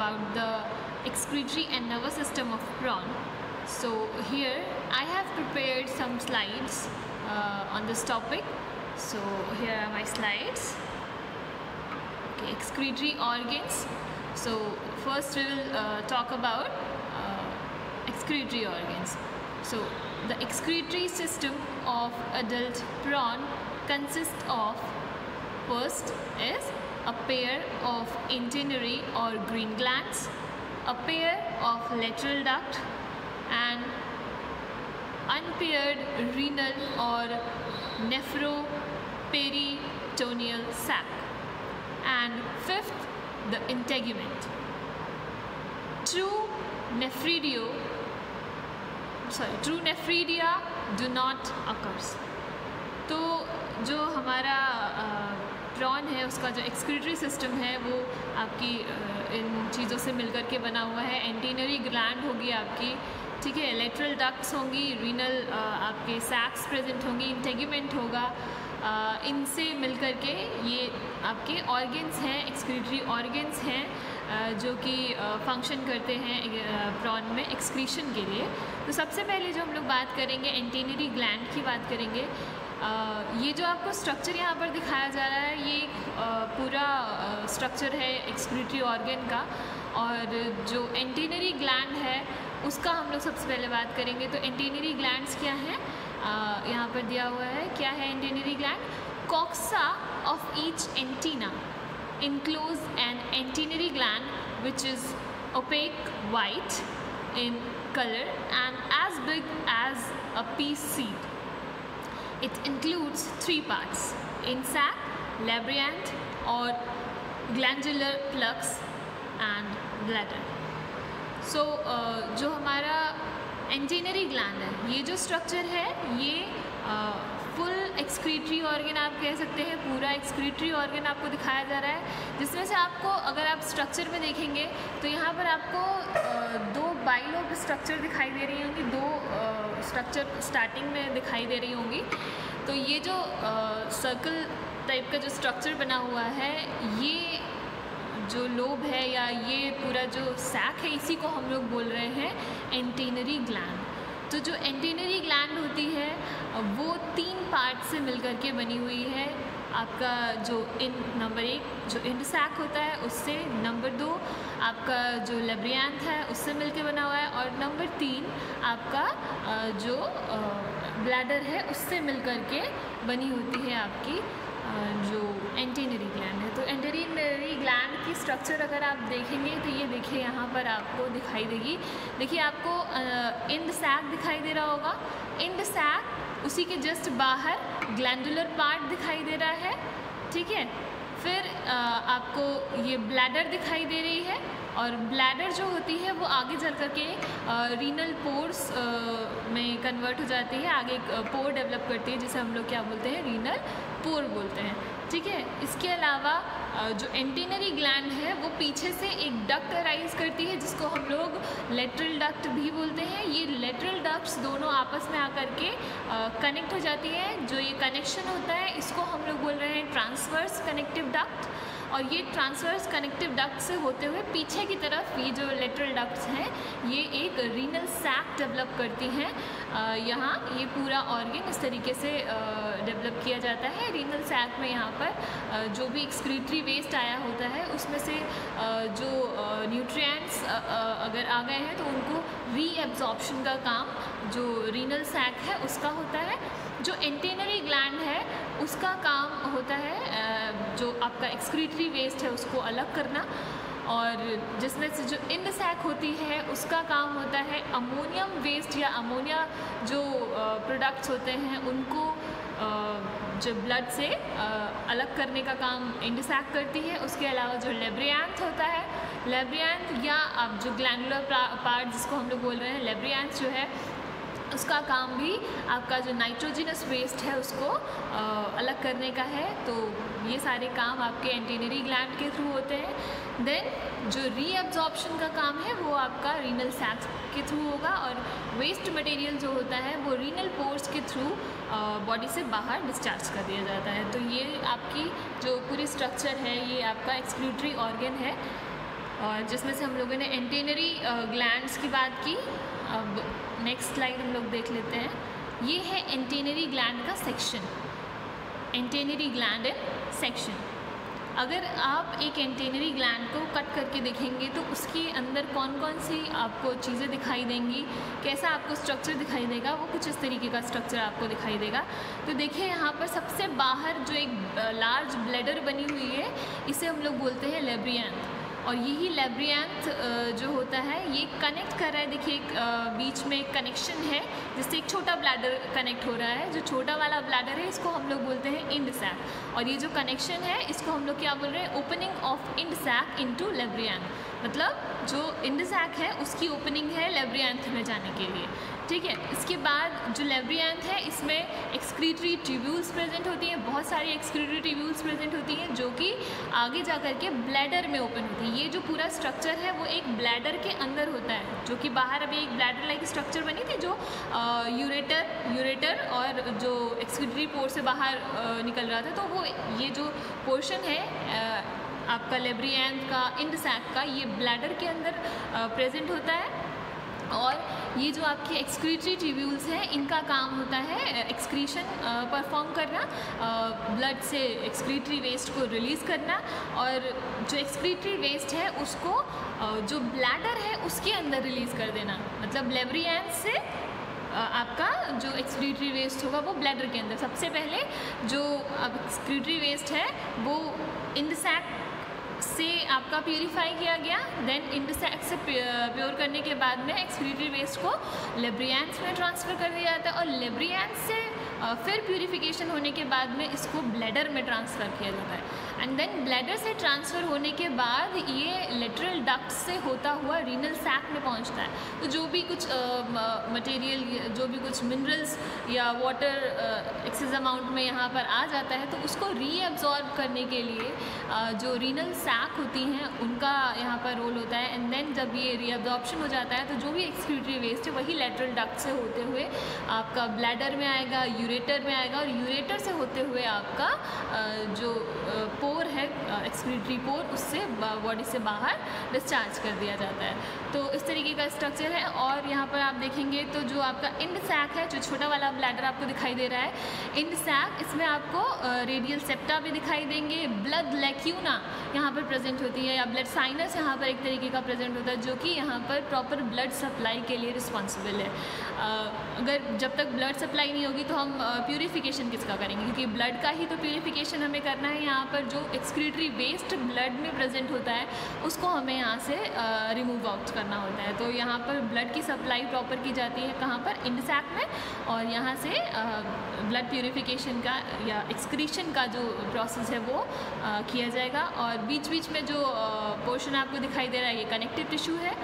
about the excretory and nervous system of prawn. So here I have prepared some slides on this topic. So here are my slides. Okay, excretory organs. So first we will talk about excretory organs. So the excretory system of adult prawn consists of, first is a pair of antennary or green glands, a pair of lateral duct, and unpaired renal or nephroperitoneal sac, and fifth, the integument. True nephridia do not occurs. तो जो हमारा prawn है उसका जो excretory system है वो आपकी इन चीज़ों से मिलकर के बना हुआ है. एंटीनरी ग्लैंड होगी आपकी, ठीक है, लेटरल डक्ट्स होंगी, रीनल आपके सैक्स प्रेजेंट होंगी, इंटेगुमेंट होगा. इनसे मिलकर के ये आपके ऑर्गन्स हैं, एक्सक्रीटरी ऑर्गन्स हैं जो कि फंक्शन करते हैं प्रॉन में एक्सक्रीशन के लिए. तो सबसे पहले जो हम लोग बात करेंगे एंटीनरी ग्लैंड की बात करेंगे. ये जो आपको स्ट्रक्चर यहाँ पर दिखाया जा रहा है ये पूरा स्ट्रक्चर है एक्सक्रीटरी ऑर्गन का. और जो एंटीनरी ग्लैंड है उसका हम लोग सबसे पहले बात करेंगे. तो एंटीनरी ग्लैंड्स क्या हैं, यहाँ पर दिया हुआ है. क्या है antennary gland? Coxa of each antenna enclose an antennary gland which is opaque white in color and as big as a pea seed. It includes three parts: insac, labyrinth or glandular plugs and bladder. So जो हमारा एंटीनरी gland है, ये जो structure है ये full excretory organ आप कह सकते हैं. पूरा एक्सक्रीटरी ऑर्गन आपको दिखाया जा रहा है, जिसमें से आपको अगर आप स्ट्रक्चर में देखेंगे तो यहाँ पर आपको दो बाइलोब स्ट्रक्चर दिखाई दे रही होंगी, दो स्ट्रक्चर स्टार्टिंग में दिखाई दे रही होंगी. तो ये जो सर्कल टाइप का जो स्ट्रक्चर बना हुआ है, ये जो लोब है या ये पूरा जो सैक है, इसी को हम लोग बोल रहे हैं एंटीनरी ग्लैंड. तो जो एंटीनरी ग्लैंड होती है वो तीन पार्ट से मिलकर के बनी हुई है. आपका जो नंबर 1 जो इंडसैक होता है उससे, नंबर 2 आपका जो लेब्रियांथ है उससे मिलके बना हुआ है, और नंबर 3 आपका जो ब्लैडर है उससे मिलकर के बनी होती है आपकी जो एंटीनरी ग्लैंड है. तो एंटीनरी ग्लैंड की स्ट्रक्चर अगर आप देखेंगे तो ये देखिए यहाँ पर आपको दिखाई देगी. देखिए आपको इंड सैक दिखाई दे रहा होगा. इंड सैक, उसी के जस्ट बाहर ग्लैंडुलर पार्ट दिखाई दे रहा है, ठीक है. फिर आपको ये ब्लैडर दिखाई दे रही है, और ब्लैडर जो होती है वो आगे चल कर के रीनल पोर्स में कन्वर्ट हो जाती है, आगे पोर डेवलप करती है जिसे हम लोग क्या बोलते हैं, रीनल पोर बोलते हैं, ठीक है. इसके अलावा जो एंटीनरी ग्लैंड है वो पीछे से एक डक्ट अराइज करती है जिसको हम लोग लेटरल डक्ट भी बोलते हैं. ये लेटरल डक्ट्स दोनों आपस में आकर के कनेक्ट हो जाती है. जो ये कनेक्शन होता है इसको हम लोग बोल रहे हैं ट्रांसवर्स कनेक्टिव डक्ट. और ये ट्रांसवर्स कनेक्टिव डक्ट से होते हुए पीछे की तरफ ये जो लेटरल डक्ट्स हैं ये एक रीनल सैक डेवलप करती हैं. यहाँ ये पूरा ऑर्गन इस तरीके से डेवलप किया जाता है. रीनल सैक में यहाँ पर जो भी एक्सक्रीटरी वेस्ट आया होता है उसमें से जो न्यूट्रिएंट्स अगर आ गए हैं तो उनको रीएब्जॉर्प्शन का काम जो रीनल सैक है उसका होता है. जो एंटीनरी ग्लैंड है उसका काम होता है जो आपका एक्सक्रीटरी वेस्ट है उसको अलग करना, और जिसमें से जो इंड सैक होती है उसका काम होता है अमोनियम वेस्ट या अमोनिया जो प्रोडक्ट्स होते हैं उनको जो ब्लड से अलग करने का काम इंड सैक करती है. उसके अलावा जो लेब्रियांथ होता है, लेब्रियांथ या आप जो ग्लैंडुलर पार्ट जिसको हम लोग बोल रहे हैं लेब्रियांथ जो है उसका काम भी आपका जो नाइट्रोजिनस वेस्ट है उसको अलग करने का है। तो ये सारे काम आपके एंटीनरी ग्लैंड के थ्रू होते हैं। देन जो रीअब्जॉर्प्शन का काम है वो आपका रीनल सैक्स के थ्रू होगा और वेस्ट मटेरियल जो होता है वो रीनल पोर्स के थ्रू बॉडी से बाहर डिस्चार्ज कर दिया जाता है। तो ये आपकी जो पूरी स्ट्रक्चर है ये आपका एक्सक्रीटरी ऑर्गन है। और जिसमें से हम लोगों ने एंटेनरी ग्लैंड्स की बात की। अब नेक्स्ट स्लाइड हम लोग देख लेते हैं। ये है एंटेनरी ग्लैंड का section, antennary gland in section. अगर आप एक एंटेनरी ग्लैंड को कट करके देखेंगे तो उसके अंदर कौन कौन सी आपको चीज़ें दिखाई देंगी, कैसा आपको स्ट्रक्चर दिखाई देगा, वो कुछ इस तरीके का स्ट्रक्चर आपको दिखाई देगा। तो देखिए यहाँ पर सबसे बाहर जो एक लार्ज ब्लैडर बनी हुई है, इसे हम लोग बोलते हैं लेब्रियांथ। और यही लेब्रियांथ जो होता है ये कनेक्ट कर रहा है, देखिए एक बीच में एक कनेक्शन है जिससे एक छोटा ब्लैडर कनेक्ट हो रहा है। जो छोटा वाला ब्लैडर है इसको हम लोग बोलते हैं इंड सैक, और ये जो कनेक्शन है इसको हम लोग क्या बोल रहे हैं, opening of end sac into labyrinth. मतलब जो इंड सैक है उसकी ओपनिंग है लेब्रियांथ में जाने के लिए, ठीक है। इसके बाद जो लेब्रियांथ है इसमें एक्सक्रीटरी ट्यूब्यूल्स प्रेजेंट होती हैं, बहुत सारी एक्सक्रीटरी ट्यूब्यूल्स प्रेजेंट होती हैं जो कि आगे जा कर के ब्लैडर में ओपन होती है। ये जो पूरा स्ट्रक्चर है वो एक ब्लैडर के अंदर होता है, जो कि बाहर अभी एक ब्लैडर लाइक स्ट्रक्चर बनी थी जो यूरेटर और जो एक्सक्रीटरी पोर से बाहर निकल रहा था। तो वो ये जो पोर्शन है आपका लेब्रियांथ का, इंड सैक का, ये ब्लैडर के अंदर प्रेजेंट होता है। और ये जो आपके एक्सक्रीटरी ट्यूब्यूल्स हैं इनका काम होता है एक्सक्रीशन परफॉर्म करना, ब्लड से एक्सक्रीटरी वेस्ट को रिलीज़ करना, और जो एक्सक्रीटरी वेस्ट है उसको जो ब्लैडर है उसके अंदर रिलीज़ कर देना। मतलब लेब्रियांथ से आपका जो एक्सक्रीटरी वेस्ट होगा वो ब्लैडर के अंदर, सबसे पहले जो अब एक्सक्रीटरी वेस्ट है वो इंड सैक से आपका प्यूरिफाई किया गया, देन इंड सैक से प्योर करने के बाद में एक्सक्रीटरी वेस्ट को लेब्रियांथ में ट्रांसफ़र कर दिया जाता है, और लेब्रियांथ से फिर प्यूरिफिकेशन होने के बाद में इसको ब्लैडर में ट्रांसफ़र किया जाता है। एंड देन ब्लैडर से ट्रांसफ़र होने के बाद ये लेटरल डक्ट से होता हुआ रीनल सैक में पहुंचता है। तो जो भी कुछ मटेरियल, जो भी कुछ मिनरल्स या वाटर एक्सेस अमाउंट में यहाँ पर आ जाता है तो उसको रीअब्जॉर्ब करने के लिए जो रीनल सैक होती हैं उनका यहाँ पर रोल होता है। एंड देन जब ये रीअब्जॉर्प्शन हो जाता है तो जो भी एक्सक्रीटरी वेस्ट है वही लेटरल डक्ट से होते हुए आपका ब्लैडर में आएगा, यूरेटर में आएगा, और यूरेटर से होते हुए आपका जो पोर है एक्सक्रीटरी पोर, उससे बॉडी से बाहर डिस्चार्ज कर दिया जाता है। तो इस तरीके का स्ट्रक्चर है। और यहाँ पर आप देखेंगे तो जो आपका इंड सैक है, जो छोटा वाला ब्लैडर आपको दिखाई दे रहा है, इंड सैक, इसमें आपको रेडियल सेप्टा भी दिखाई देंगे, ब्लड लैक्यूना यहाँ पर प्रेजेंट होती है, या ब्लड साइनस यहाँ पर एक तरीके का प्रेजेंट होता है जो कि यहाँ पर प्रॉपर ब्लड सप्लाई के लिए रिस्पॉन्सिबल है। अगर जब तक ब्लड सप्लाई नहीं होगी तो हम प्यूरिफिकेशन किसका करेंगे, क्योंकि ब्लड का ही तो प्यूरिफिकेशन हमें करना है। यहाँ पर जो एक्सक्रीटरी वेस्ट ब्लड में प्रेजेंट होता है उसको हमें यहाँ से रिमूव आउट करना होता है। तो यहाँ पर ब्लड की सप्लाई प्रॉपर की जाती है कहाँ पर, इंड सैक में, और यहाँ से ब्लड प्यूरिफिकेशन का या एक्सक्रीशन का जो प्रोसेस है वो किया जाएगा। और बीच बीच में जो पोर्शन आपको दिखाई दे रहा है ये कनेक्टिव टिश्यू है।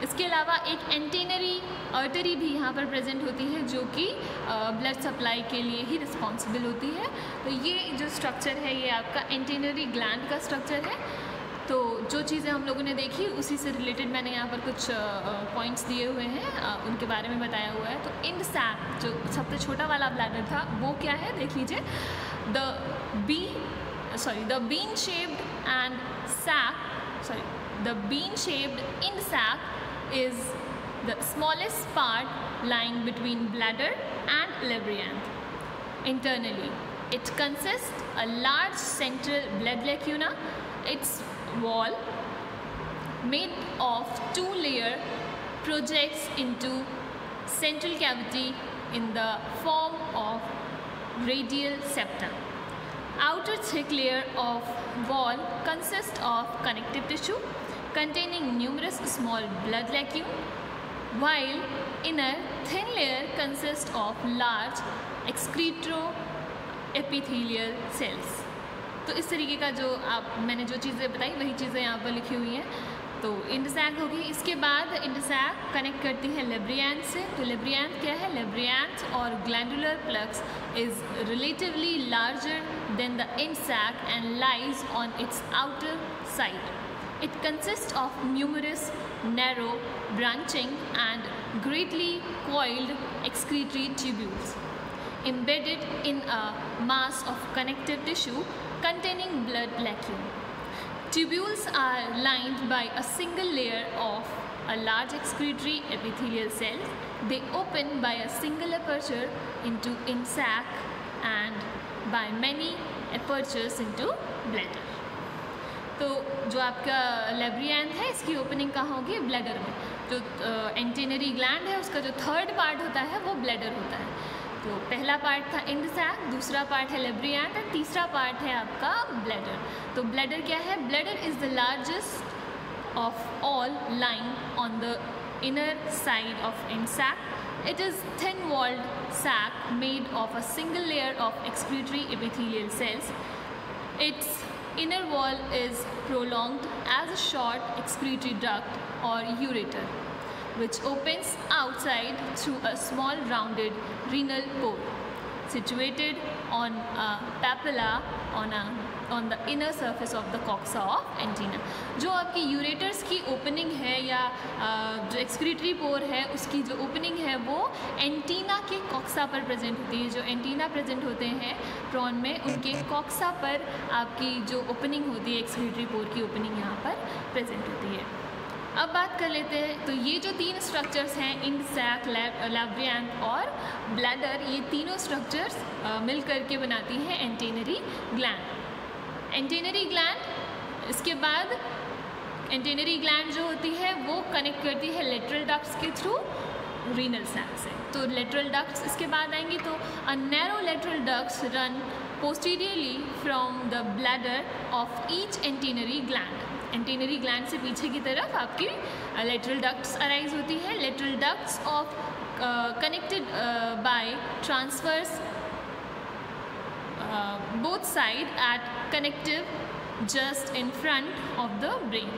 इसके अलावा एक एंटेनरी आर्टरी भी यहाँ पर प्रेजेंट होती है जो कि ब्लड सप्लाई के लिए ही रिस्पॉन्सिबल होती है। तो ये जो स्ट्रक्चर है ये आपका एंटेनरी ग्लैंड का स्ट्रक्चर है। तो जो चीज़ें हम लोगों ने देखी उसी से रिलेटेड मैंने यहाँ पर कुछ पॉइंट्स दिए हुए हैं, उनके बारे में बताया हुआ है। तो इंड सैक जो सबसे छोटा वाला ब्लैडर था वो क्या है देख लीजिए, the bean shaped end sac is the smallest part lying between bladder and labyrinth. Internally, it consists a large central blood lacuna. Its wall, made of two layers, projects into central cavity in the form of radial septum. Outer thick layer of wall consists of connective tissue containing numerous small blood lacunae, while inner thin layer consists of large excretoepithelial cells. तो इस तरीके का जो मैंने जो चीज़ें बताई वही चीज़ें यहाँ पर लिखी हुई हैं। तो इंड सैक होगी। इसके बाद इंड सैक कनेक्ट करती है लेब्रियांथ से। तो लेब्रियांथ क्या है, लेब्रियांथ और glandular plexus is relatively larger than the end sac and lies on its outer side. It consists of numerous narrow, branching and greatly coiled excretory tubules embedded in a mass of connective tissue containing blood lacunae. Tubules are lined by a single layer of a large excretory epithelial cells. They open by a single aperture in sac and by many apertures into bladder. तो जो आपका लेब्रियांथ है इसकी opening कहाँ होगी? Bladder में. जो antennary gland है उसका जो थर्ड पार्ट होता है वो ब्लैडर होता है. तो पहला पार्ट था इंड सैक, दूसरा पार्ट है लेब्रियांथ और तीसरा पार्ट है आपका ब्लैडर. तो ब्लैडर क्या है? Bladder is the largest of all lying on the inner side of end sac. It is thin walled sac made of a single layer of excretory epithelial cells. Its inner wall is prolonged as a short excretory duct or ureter, which opens outside through a small rounded renal pore situated on a papilla on the inner surface of the coxa of antenna. जो आपकी ureters की opening है या जो excretory पोर है उसकी जो opening है वो एंटीना के कॉक्सा पर प्रेजेंट होती है. जो एंटीना प्रेजेंट होते हैं प्रॉन में उनके कॉक्सा पर आपकी जो ओपनिंग होती है एक्सक्रीटरी पोर की ओपनिंग यहाँ पर प्रेजेंट होती है. अब बात कर लेते हैं. तो ये जो तीन स्ट्रक्चर्स हैं इंड सैक, लेब्रियांथ और ब्लैडर, ये तीनों स्ट्रक्चर्स मिल करके बनाती हैं एंटेनरी ग्लैंड. एंटेनरी ग्लैंड, इसके बाद एंटेनरी ग्लैंड जो होती है वो कनेक्ट करती है लेटरल डक्ट्स के थ्रू रीनल सैक से. तो लेटरल डक्ट्स इसके बाद आएंगी. तो a narrow lateral ducts run posteriorly from the bladder of each antennary gland. Antennary gland से पीछे की तरफ आपकी लेटरल डक्ट्स अराइज होती है. Lateral ducts of connected by transverse both side at connective just in front of the brain.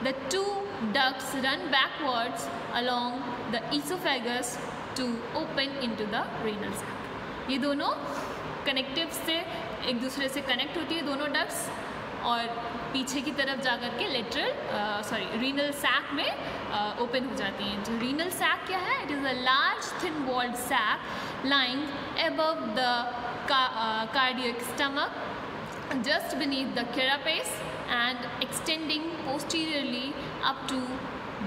The two ducts run backwards along the esophagus to open into the renal sac. ये दोनों connective से एक दूसरे से connect होती है दोनों ducts और पीछे की तरफ जा कर के रीनल सैक में ओपन हो जाती हैं. जो रीनल सैक क्या है? It is a large thin walled sac lying above the cardiac stomach, just beneath the carapace and extending posteriorly up to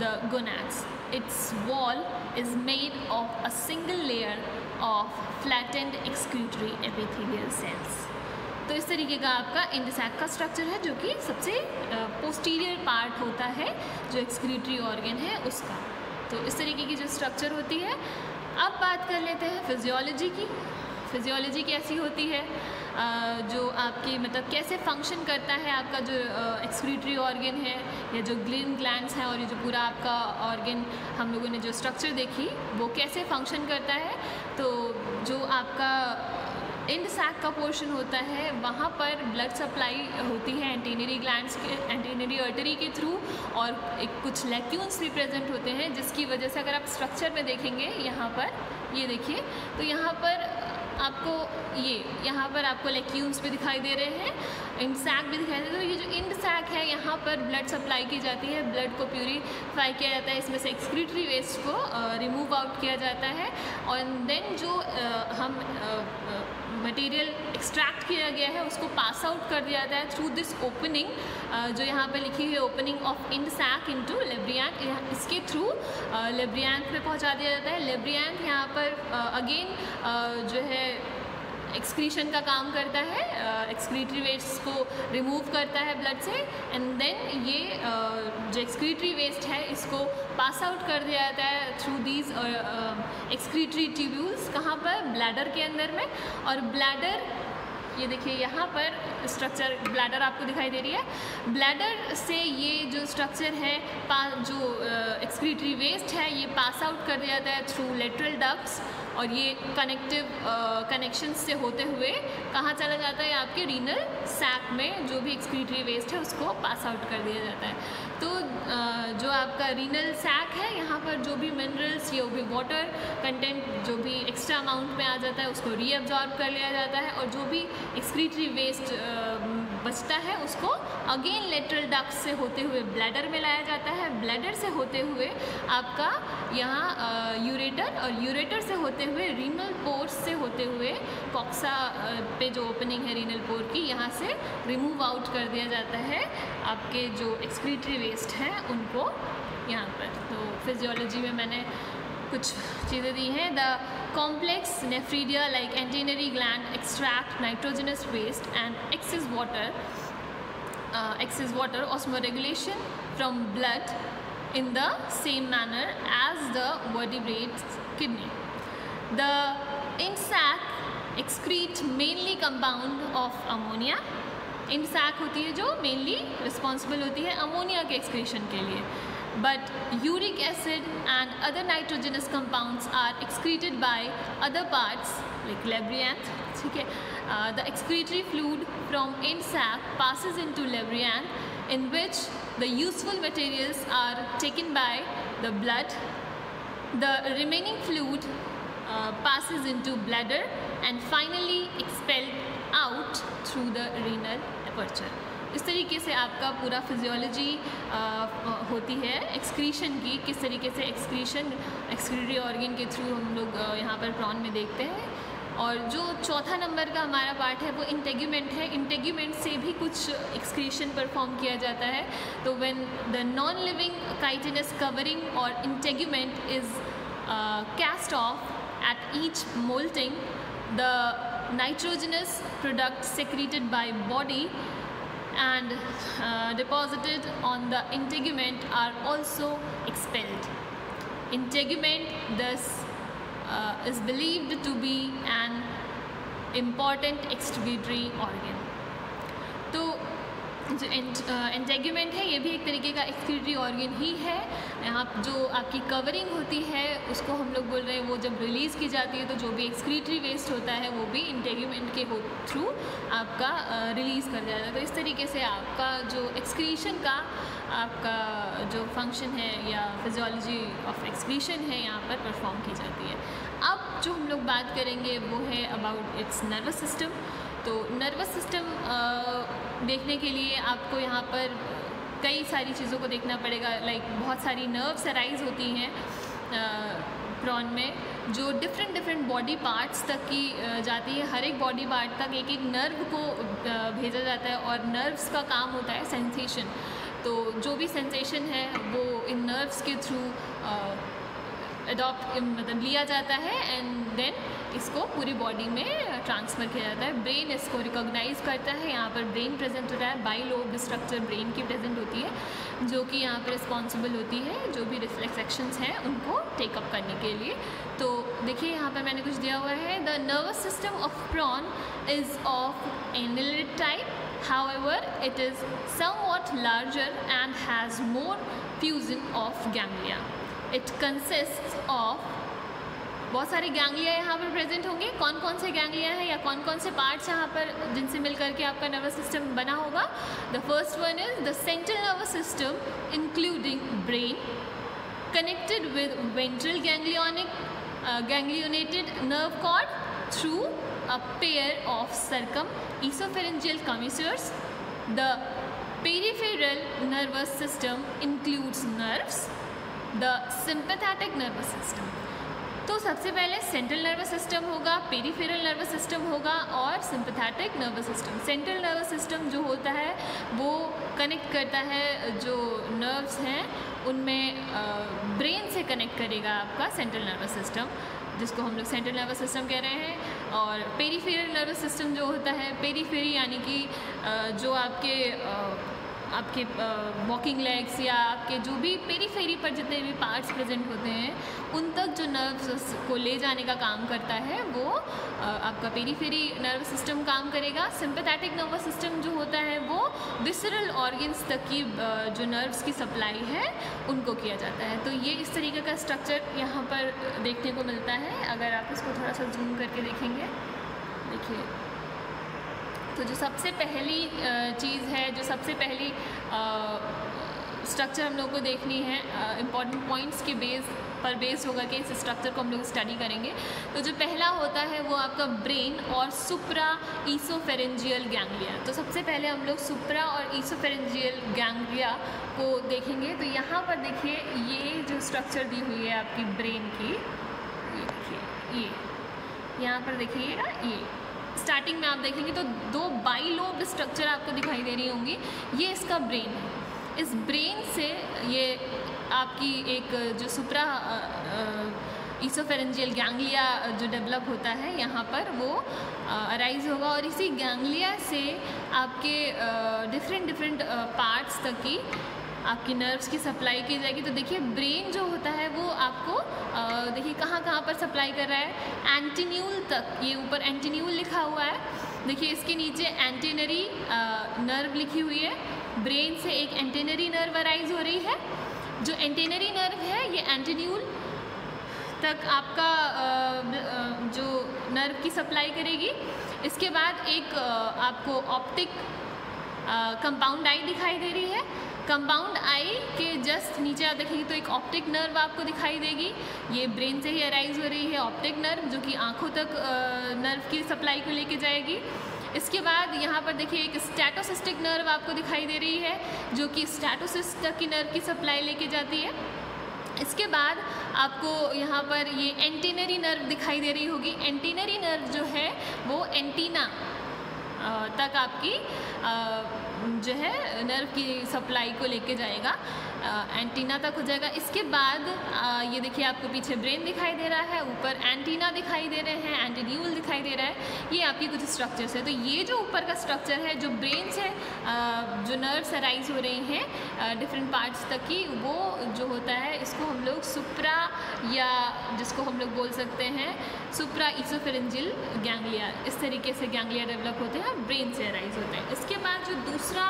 the gonads. Its wall is made of a single layer of flattened excretory epithelial cells. तो इस तरीके का आपका end sac का structure है जो कि सबसे पोस्टीरियर पार्ट होता है जो एक्सक्रीटरी ऑर्गन है उसका. तो इस तरीके की जो स्ट्रक्चर होती है. अब बात कर लेते हैं फिजियोलॉजी की. फिजियोलॉजी कैसी होती है? जो आपकी मतलब कैसे फंक्शन करता है आपका जो एक्सक्रीटरी ऑर्गन है या जो ग्लिन ग्लैंड्स हैं और ये जो पूरा आपका ऑर्गन हम लोगों ने जो स्ट्रक्चर देखी वो कैसे फंक्शन करता है. तो जो आपका इंड सैक का पोर्शन होता है वहाँ पर ब्लड सप्लाई होती है एंटेनरी ग्लैंड्स के, एंटेनरी आर्टरी के थ्रू और कुछ लैक्यून्स भी प्रेजेंट होते हैं जिसकी वजह से अगर आप स्ट्रक्चर में देखेंगे यहाँ पर ये देखिए तो यहाँ पर आपको यहाँ पर आपको लैक्यून्स भी दिखाई दे रहे हैं, इंड सैक भी दिखाई दे रहे हैं. तो ये जो इंड सैक है यहाँ पर ब्लड सप्लाई की जाती है, ब्लड को प्यूरीफाई किया जाता है, इसमें से एक्सक्रीटरी वेस्ट को रिमूव आउट किया जाता है और देन जो हम मटेरियल एक्सट्रैक्ट किया गया है उसको पास आउट कर दिया जाता है थ्रू दिस ओपनिंग जो यहाँ पर लिखी हुई है opening of end sac into labyrinth. इसके थ्रू लेब्रियांथ में पहुँचा दिया जाता है. लेब्रियांथ यहाँ पर अगेन जो है एक्सक्रीशन का काम करता है, एक्सक्रीटरी वेस्ट को रिमूव करता है ब्लड से एंड देन ये जो एक्सक्रीटरी वेस्ट है इसको पास आउट कर दिया जाता है थ्रू दीज एक्सक्रीटरी ट्यूब्यूल्स. कहाँ पर? ब्लैडर के अंदर में. और ब्लैडर ये देखिए यहाँ पर स्ट्रक्चर ब्लैडर आपको दिखाई दे रही है. ब्लैडर से ये जो स्ट्रक्चर है जो एक्सक्रीटरी वेस्ट है ये पास आउट कर दिया जाता है थ्रू लेटरल डक्ट्स और ये कनेक्शन से होते हुए कहाँ चला जाता है? आपके रीनल सैक में जो भी एक्सक्रीटरी वेस्ट है उसको पास आउट कर दिया जाता है. तो जो आपका रीनल सैक है यहाँ पर जो भी मिनरल्स या भी वाटर कंटेंट जो भी एक्स्ट्रा अमाउंट में आ जाता है उसको रीअब्जॉर्ब कर लिया जाता है और जो भी एक्सक्रीटरी वेस्ट बचता है उसको अगेन लेटरल डक्ट से होते हुए ब्लैडर में लाया जाता है, ब्लैडर से होते हुए आपका यहाँ यूरेटर, और यूरेटर से होते हुए रीनल पोर्स से होते हुए कॉक्सा पे जो ओपनिंग है रीनल पोर की, यहाँ से रिमूव आउट कर दिया जाता है आपके जो एक्सक्रीटरी वेस्ट हैं उनको यहाँ पर। तो फिजियोलॉजी में मैंने कुछ चीज़ें दी हैं। The complex nephridia like antennary gland extract nitrogenous waste and excess water osmoregulation from blood in the same manner as the vertebrate kidney. The INSAC excrete mainly compound of ammonia. INSAC होती है जो mainly responsible होती है ammonia के excretion के लिए, but uric acid and other nitrogenous compounds are excreted by other parts like labyrinth. ठीक है, the excretory fluid from INSAC passes into labyrinth, in which the useful materials are taken by the blood. The remaining fluid passes into bladder and finally expelled out through the renal aperture. इस तरीके से आपका पूरा physiology होती है excretion की, किस तरीके से एक्सक्रीटरी ऑर्गन के थ्रू हम लोग यहाँ पर प्रॉन में देखते हैं। और जो चौथा नंबर का हमारा पार्ट है वो इंटेग्यूमेंट है। इंटेग्यूमेंट से भी कुछ एक्सक्रीशन परफॉर्म किया जाता है। तो when the non living chitinous covering और integument is cast off at each molting, the nitrogenous product secreted by body and deposited on the integument are also expelled. Integument thus is believed to be an important excretory organ. तो जो integument है ये भी एक तरीके का excretory organ ही है। यहाँ जो आपकी कवरिंग होती है उसको हम लोग बोल रहे हैं, वो जब रिलीज़ की जाती है तो जो भी एक्सक्रीटरी वेस्ट होता है वो भी इंटेग्यूमेंट के थ्रू आपका रिलीज़ कर दिया जाता है। तो इस तरीके से आपका जो एक्सक्रीशन का आपका जो फंक्शन है या फिजियोलॉजी ऑफ एक्सक्रीशन है यहाँ पर परफॉर्म की जाती है। अब जो हम लोग बात करेंगे वो है अबाउट इट्स नर्वस सिस्टम। तो नर्वस सिस्टम देखने के लिए आपको यहाँ पर कई सारी चीज़ों को देखना पड़ेगा। लाइक बहुत सारी नर्व्स अराइज होती हैं प्रॉन में, जो डिफरेंट बॉडी पार्ट्स तक की जाती है। हर एक बॉडी पार्ट तक एक एक नर्व को भेजा जाता है और नर्व्स का काम होता है सेंसेशन। तो जो भी सेंसेशन है वो इन नर्व्स के थ्रू अडॉप्ट मतलब लिया जाता है एंड देन इसको पूरी बॉडी में ट्रांसफ़र किया जाता है। ब्रेन इसको रिकॉग्नाइज़ करता है। यहाँ पर ब्रेन प्रेजेंट होता है, बाइलोब स्ट्रक्चर ब्रेन की प्रेजेंट होती है जो कि यहाँ पर रिस्पॉन्सिबल होती है जो भी रिफ्लेक्स एक्शंस हैं उनको टेकअप करने के लिए। तो देखिए यहाँ पर मैंने कुछ दिया हुआ है। The nervous system of prawn is of annelid type, however it is somewhat larger and has more fusion of ganglia. It consists of बहुत सारे गैंग्लिया यहाँ पर प्रेजेंट होंगे। कौन कौन से गैंग्लिया हैं या कौन कौन से पार्ट्स यहाँ पर जिनसे मिलकर के आपका नर्वस सिस्टम बना होगा। The first one is the central nervous system including brain connected with ventral ganglionated nerve cord through a pair of circumesopharyngeal commissures. The peripheral nervous system includes nerves. The sympathetic nervous system. तो सबसे पहले central nervous system होगा, peripheral nervous system होगा और sympathetic nervous system. Central nervous system जो होता है वो कनेक्ट करता है जो नर्व्स हैं उनमें ब्रेन से कनेक्ट करेगा आपका सेंट्रल नर्वस सिस्टम, जिसको हम लोग सेंट्रल नर्वस सिस्टम कह रहे हैं। और पेरीफेरल नर्वस सिस्टम जो होता है, पेरीफेरी यानी कि जो आपके वॉकिंग लेग्स या आपके जो भी पेरीफेरी पर जितने भी पार्ट्स प्रेजेंट होते हैं उन तक जो नर्व्स को ले जाने का काम करता है वो आपका पेरीफेरी नर्वस सिस्टम काम करेगा। सिंपैथेटिक नर्वस सिस्टम जो होता है वो विसरल ऑर्गन्स तक की जो नर्व्स की सप्लाई है उनको किया जाता है। तो ये इस तरीके का स्ट्रक्चर यहाँ पर देखने को मिलता है। अगर आप इसको थोड़ा सा जूम करके देखेंगे, देखिए तो जो सबसे पहली चीज़ है, जो सबसे पहली स्ट्रक्चर हम लोग को देखनी है, इम्पॉर्टेंट पॉइंट्स के बेस्ड होगा कि इस स्ट्रक्चर को हम लोग स्टडी करेंगे। तो जो पहला होता है वो आपका ब्रेन और सुप्रा ईसोफेरेंजियल गैंग्लिया। तो सबसे पहले हम लोग सुप्रा और ईसोफेरेंजियल गैंग्लिया को देखेंगे। तो यहाँ पर देखिए ये जो स्ट्रक्चर दी हुई है आपकी ब्रेन की, ये देखिए, ये यहाँ पर देखिएगा, ये स्टार्टिंग में आप देखेंगे तो दो बाइलोब स्ट्रक्चर आपको दिखाई दे रही होंगी, ये इसका ब्रेन है। इस ब्रेन से ये आपकी एक जो सुप्रा ईसोफेरेंजियल गैंग्लिया जो डेवलप होता है यहाँ पर वो अराइज होगा, और इसी गैंग्लिया से आपके डिफरेंट पार्ट्स तक की आपकी नर्व्स की सप्लाई की जाएगी। तो देखिए ब्रेन जो होता है वो आपको देखिए कहाँ पर सप्लाई कर रहा है, एंटीन्यूल तक। ये ऊपर एंटीन्यूल लिखा हुआ है, देखिए इसके नीचे एंटेनरी नर्व लिखी हुई है। ब्रेन से एक एंटेनरी नर्व अराइज हो रही है, जो एंटेनरी नर्व है ये एंटीन्यूल तक आपका जो नर्व की सप्लाई करेगी। इसके बाद एक आपको ऑप्टिक कंपाउंड आई दिखाई दे रही है। कंपाउंड आई के जस्ट नीचे आप देखेंगे तो एक ऑप्टिक नर्व आपको दिखाई देगी, ये ब्रेन से ही अराइज हो रही है ऑप्टिक नर्व, जो कि आँखों तक नर्व की सप्लाई को लेके जाएगी। इसके बाद यहाँ पर देखिए एक स्टैटोसिस्टिक नर्व आपको दिखाई दे रही है, जो कि स्टैटोसिस्ट तक की नर्व की सप्लाई लेके जाती है। इसके बाद आपको यहाँ पर ये एंटीनरी नर्व दिखाई दे रही होगी। एंटीनरी नर्व जो है वो एंटीना तक आपकी जो है नर्व की सप्लाई को लेके जाएगा, एंटीना तक हो जाएगा। इसके बाद ये देखिए आपको पीछे ब्रेन दिखाई दे रहा है, ऊपर एंटीना दिखाई दे रहे हैं, एंटीन्यूल दिखाई दे रहा है। ये आपकी कुछ स्ट्रक्चर्स है। तो ये जो ऊपर का स्ट्रक्चर है जो ब्रेन से जो नर्व्स अराइज हो रही हैं डिफरेंट पार्ट्स तक की, वो जो होता है इसको हम लोग सुप्रा, या जिसको हम लोग बोल सकते हैं सुप्रा ईसोफेरेंजियल गैंग्लिया, इस तरीके से गैंग्लिया डेवलप होते हैं, ब्रेन से अराइज होते हैं। इसके बाद जो दूसरा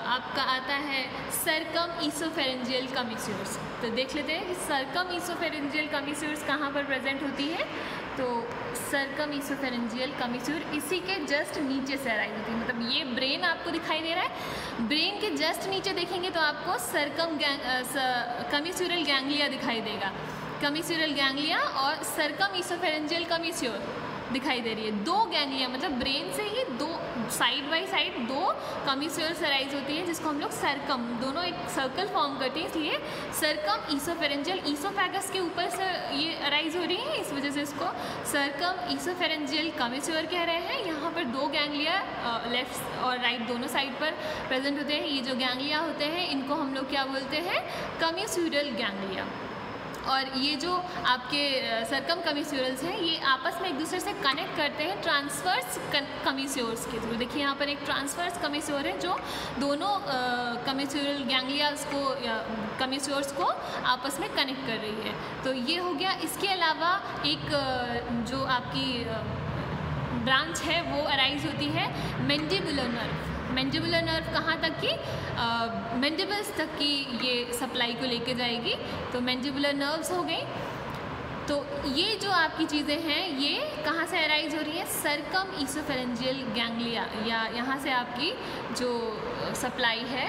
आपका आता है सर्कम ईसोफेरेंजियल कमिस्यूर्स। तो देख लेते हैं कि सर्कम ईसोफेरेंजियल कमिस्यूर्स कहाँ पर प्रेजेंट होती है। तो सर्कम ईसोफेरेंजियल कमिस्यूर इसी के जस्ट नीचे से अराइज होती है, मतलब ये ब्रेन आपको दिखाई दे रहा है, ब्रेन के जस्ट नीचे देखेंगे तो आपको सर्कम कमिस्यूरल गैंग्लिया दिखाई देगा। कमिस्यूरल गैंग्लिया और सर्कम ईसोफेरेंजियल कमिस्यूर दिखाई दे रही है। दो गैंग्लिया मतलब ब्रेन से ही दो साइड बाय साइड दो कमिस्यूर्स अराइज होती है, जिसको हम लोग सर्कम, दोनों एक सर्कल फॉर्म करती है, इसलिए सर्कम ईसोफेरेंजियल, ईसोफेगस के ऊपर से ये अराइज हो रही है, इस वजह से इसको सर्कम ईसोफेरेंजियल कमिस्यूर कह रहे हैं। यहाँ पर दो गैंग्लिया लेफ्ट और राइट दोनों साइड पर प्रेजेंट होते हैं। ये जो गैंग्लिया होते हैं इनको हम लोग क्या बोलते हैं, कमिस्यूरल गैंग्लिया। और ये जो आपके सर्कम कमिस्यूरल्स हैं ये आपस में एक दूसरे से कनेक्ट करते हैं ट्रांसवर्स कमिस्यूर्स के थ्रू। देखिए यहाँ पर एक ट्रांसवर्स कमिस्यूर है जो दोनों कमिस्यूरल गैंग्लियाज को, कमिस्यूर्स को आपस में कनेक्ट कर रही है। तो ये हो गया। इसके अलावा एक जो आपकी ब्रांच है वो अराइज होती है मैंडिबुलर नर्व। मैंडिबुलर नर्व कहाँ तक की, मैंडिबल्स तक की ये सप्लाई को लेके जाएगी। तो मैंडिबुलर नर्व्स हो गई। तो ये जो आपकी चीज़ें हैं ये कहाँ से अराइज हो रही है, सर्कम ईसोफेरेंजियल गैंग्लिया, या यहाँ से आपकी जो सप्लाई है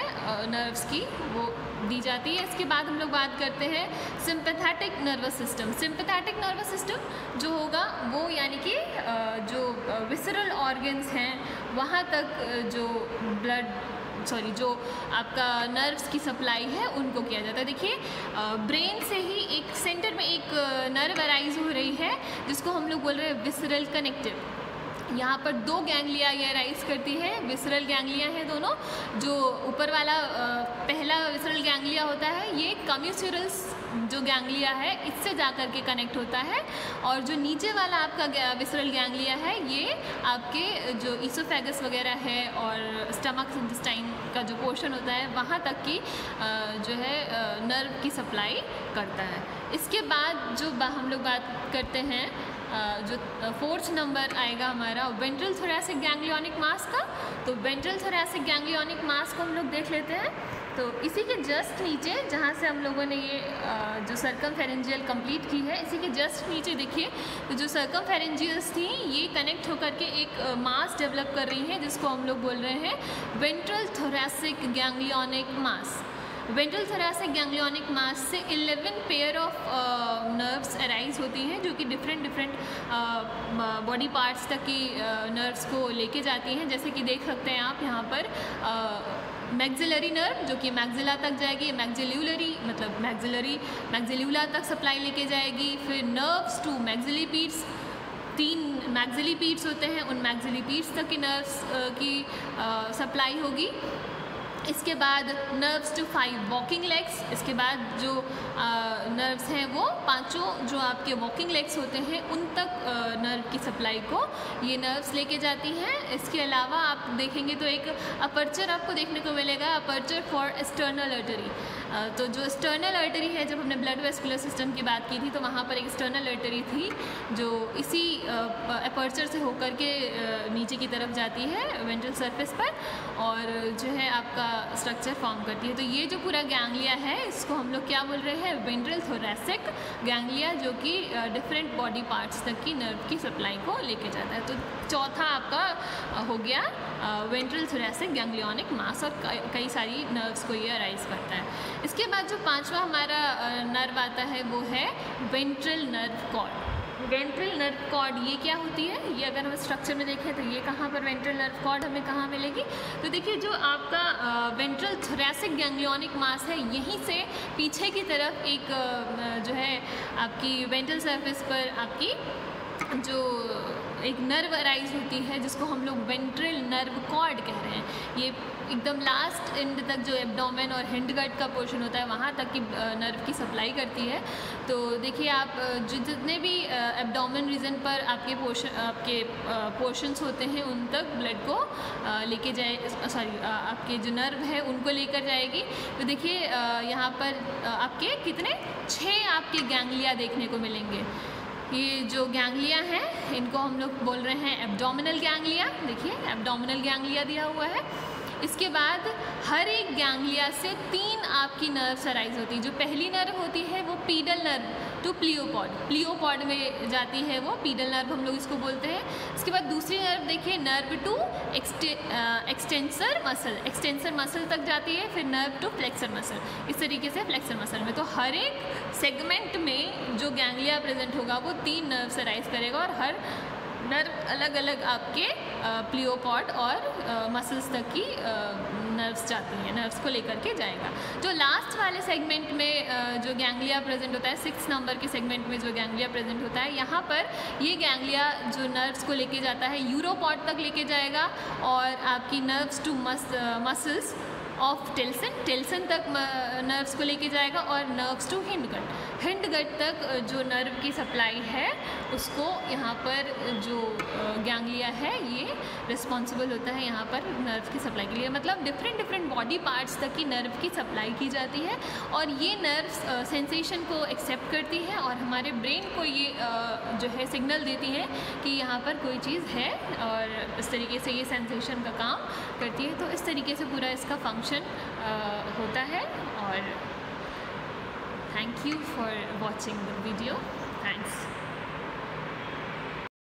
नर्व्स की वो दी जाती है। इसके बाद हम लोग बात करते हैं sympathetic nervous system. Sympathetic nervous system जो होगा वो यानी कि जो विसरल ऑर्गन्स हैं वहाँ तक जो जो आपका नर्व्स की सप्लाई है उनको किया जाता है। देखिए ब्रेन से ही एक सेंटर में एक नर्व अराइज हो रही है जिसको हम लोग बोल रहे हैं विसरल कनेक्टिव। यहाँ पर दो गैंग्लिया ये अराइज करती है, विसरल गैंग्लिया है दोनों। जो ऊपर वाला पहला विसरल गैंग्लिया होता है ये कमिस्यूरल्स जो गैंग्लिया है इससे जा कर के कनेक्ट होता है, और जो नीचे वाला आपका विसरल गैंग्लिया है ये आपके जो ईसोफेगस वगैरह है और स्टमक इंटेस्टाइन का जो पोर्शन होता है वहाँ तक की जो है नर्व की सप्लाई करता है। इसके बाद जो हम लोग बात करते हैं जो फोर्थ नंबर आएगा हमारा वेंट्रल थोरैसिक गैंग्लियोनिक मास का। तो वेंट्रल थोरैसिक गैंग्लियोनिक मास को हम लोग देख लेते हैं। तो इसी के जस्ट नीचे जहाँ से हम लोगों ने ये जो सर्कमफेरेंजियल कंप्लीट की है इसी के जस्ट नीचे देखिए तो जो सर्कमफेरेंजियल्स थी ये कनेक्ट होकर के एक मास डेवलप कर रही है जिसको हम लोग बोल रहे हैं वेंट्रल थोरैसिक गैंग्लियोनिक मास। वेंट्रल थोरैसिक गैंग्लियोनिक मास से 11 पेयर ऑफ नर्व्स अराइज होती हैं जो कि डिफरेंट बॉडी पार्ट्स तक की नर्व्स को लेके जाती हैं। जैसे कि देख सकते हैं आप यहाँ पर मैक्सिलरी नर्व जो कि मैक्सिला तक जाएगी, मैक्सिल्यूलरी मतलब मैक्सिल्यूला तक सप्लाई लेके जाएगी। फिर नर्व्स टू मैक्सिलिपीड्स, 3 मैक्सिलिपीड्स होते हैं, उन मैक्सिलिपीड्स तक की नर्व्स की सप्लाई होगी। इसके बाद नर्व्स टू 5 वॉकिंग लेग्स, इसके बाद जो नर्व्स हैं वो 5 जो आपके वॉकिंग लेग्स होते हैं उन तक नर्व की सप्लाई को ये नर्व्स लेके जाती हैं। इसके अलावा आप देखेंगे तो एक अपर्चर आपको देखने को मिलेगा, अपर्चर फॉर एक्सटर्नल आर्टरी। तो जो एक्सटर्नल आर्टरी है, जब हमने ब्लड वेस्कुलर सिस्टम की बात की थी तो वहाँ पर एक एक्सटर्नल आर्टरी थी जो इसी अपर्चर से होकर के नीचे की तरफ जाती है वेंट्रल सरफेस पर और जो है आपका स्ट्रक्चर फॉर्म करती है। तो ये जो पूरा गैंग्लिया है इसको हम लोग क्या बोल रहे हैं, वेंट्रल थोरैसिक गैंग्लिया, जो कि डिफरेंट बॉडी पार्ट्स तक की नर्व की सप्लाई को लेके जाता है। तो चौथा आपका हो गया वेंट्रल थोरैसिक गैंग्लियोनिक मास और कई सारी नर्व्स को ये अराइज करता है। इसके बाद जो 5वां हमारा नर्व आता है वो है ventral nerve cord. Ventral nerve cord ये क्या होती है, ये अगर हम स्ट्रक्चर में देखें तो ये कहाँ पर वेंट्रल नर्व कॉर्ड हमें कहाँ मिलेगी। तो देखिए जो आपका वेंट्रल थोरैसिक गैंग्लियोनिक मास है यहीं से पीछे की तरफ एक जो है आपकी वेंट्रल सरफेस पर आपकी जो एक नर्व अराइज होती है जिसको हम लोग वेंट्रल नर्व कॉर्ड कह रहे हैं। ये एकदम लास्ट एंड तक जो एब्डोमेन और हिंडगट का पोर्शन होता है वहाँ तक की नर्व की सप्लाई करती है। तो देखिए आप जितने भी एब्डोमेन रीजन पर आपके पोर्शंस होते हैं उन तक ब्लड को लेके जाए, आपके जो नर्व है उनको लेकर जाएगी। तो देखिए यहाँ पर आपके कितने 6 आपके गैंग्लिया देखने को मिलेंगे। ये जो गैंग्लिया हैं इनको हम लोग बोल रहे हैं एब्डोमिनल गैंग्लिया। देखिए एब्डोमिनल गैंग्लिया दिया हुआ है। इसके बाद हर एक गैंग्लिया से 3 आपकी नर्व्स अराइज होती है। जो पहली नर्व होती है वो पीडल नर्व टू प्लियोपॉड, प्लियोपॉड में जाती है वो, पीडल नर्व हम लोग इसको बोलते हैं। इसके बाद दूसरी नर्व देखिए nerve to extensor muscle, extensor muscle तक जाती है। फिर नर्व टू फ्लेक्सर मसल, इस तरीके से फ्लेक्सर मसल में। तो हर एक सेगमेंट में जो गैंग्लिया प्रेजेंट होगा वो 3 नर्व्स अराइज करेगा और हर नर्व अलग अलग आपके प्लियोपॉड और मसल्स तक की नर्व्स जाती हैं, नर्व्स को लेकर के जाएगा। जो लास्ट वाले सेगमेंट में जो गैंग्लिया प्रेजेंट होता है, 6 नंबर के सेगमेंट में जो गैंग्लिया प्रेजेंट होता है, यहाँ पर ये गैंग्लिया जो नर्व्स को लेके जाता है यूरोपॉड तक लेके जाएगा और आपकी nerves to muscles of telson तक नर्व्स को लेके जाएगा और नर्व्स टू हिंडगट तक जो नर्व की सप्लाई है उसको यहाँ पर जो गैंग्लिया है ये रिस्पॉन्सिबल होता है यहाँ पर नर्व की सप्लाई के लिए। मतलब डिफरेंट बॉडी पार्ट्स तक की नर्व की सप्लाई की जाती है और ये नर्व्स सेंसेशन को एक्सेप्ट करती है और हमारे ब्रेन को ये जो है सिग्नल देती है कि यहाँ पर कोई चीज़ है और इस तरीके से ये सेंसेशन का काम करती है। तो इस तरीके से पूरा इसका फंक्शन होता है। और thank you for watching the video. Thanks.